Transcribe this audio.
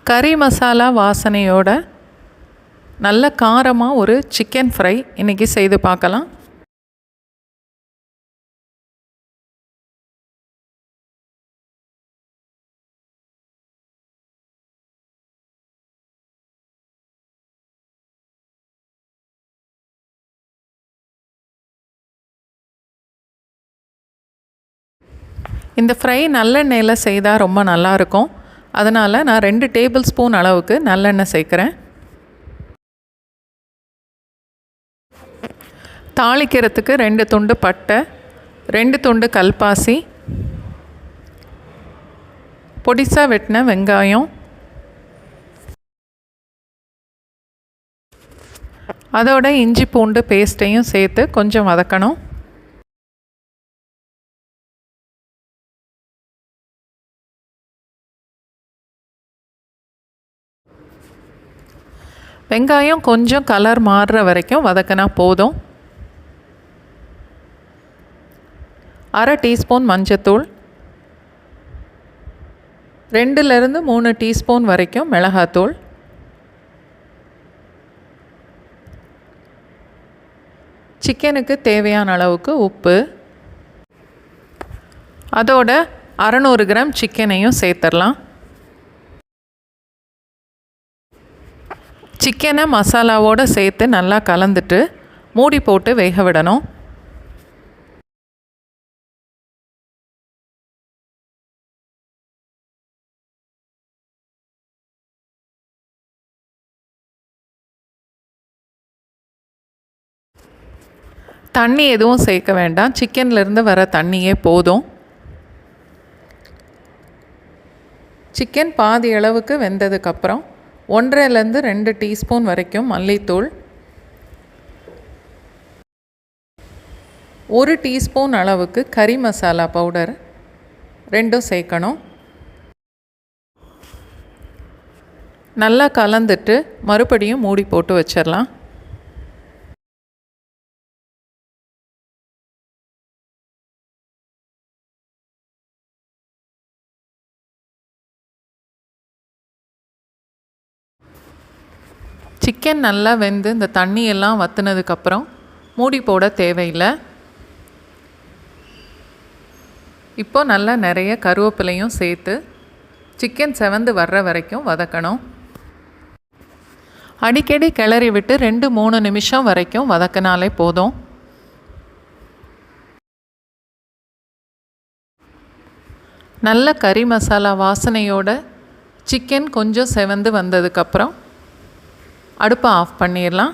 கறி மசாலா வாசனையோட நல்ல காரமாக ஒரு சிக்கன் ஃப்ரை இன்றைக்கி செய்து பார்க்கலாம். இந்த ஃப்ரை நல்லெண்ணெயில் செய்தால் ரொம்ப நல்லாயிருக்கும். அதனால் நான் 2 டேபிள் ஸ்பூன் அளவுக்கு நல்லெண்ணெய் சேர்க்குறேன். தாளிக்கிறதுக்கு 2 துண்டு பட்டை, 2 துண்டு கல்பாசி, பொடிசாக வெட்டின வெங்காயம், அதோட இஞ்சி பூண்டு பேஸ்ட்டையும் சேர்த்து கொஞ்சம் வதக்கணும். வெங்காயம் கொஞ்சம் கலர் மாறுற வரைக்கும் வதக்கினா போதும். 1/2 டீஸ்பூன் மஞ்சத்தூள், 2லேருந்து 3 டீஸ்பூன் வரைக்கும் மிளகாத்தூள், சிக்கனுக்கு தேவையான அளவுக்கு உப்பு, அதோட 600 கிராம் சிக்கனையும் சேர்த்துடலாம். சிக்கனை மசாலாவோடு சேர்த்து நல்லா கலந்துட்டு மூடி போட்டு வேக விடணும். தண்ணி எதுவும் சேர்க்க வேண்டாம், சிக்கன்லேருந்து வர தண்ணியே போதும். சிக்கன் பாதி அளவுக்கு வெந்ததுக்கப்புறம் 1.5லேருந்து 2 டீஸ்பூன் வரைக்கும் மல்லித்தூள், 1 டீஸ்பூன் அளவுக்கு கறி மசாலா பவுடர் ரெண்டும் சேர்க்கணும். நல்லா கலந்துட்டு மறுபடியும் மூடி போட்டு வச்சிடலாம். சிக்கன் நல்லா வெந்து இந்த தண்ணியெல்லாம் வற்றினதுக்கப்புறம் மூடி போட தேவையில்லை. இப்போ நல்லா நிறைய கருவேப்பிலையும் சேர்த்து சிக்கன் செவந்து வர்ற வரைக்கும் வதக்கணும். அடிக்கடி கிளறி விட்டு 2-3 நிமிஷம் வரைக்கும் வதக்கினாலே போதும். நல்ல கறி மசாலா வாசனையோட சிக்கன் கொஞ்சம் செவந்து வந்ததுக்கப்புறம் அடுப்பை ஆஃப் பண்ணிடலாம்.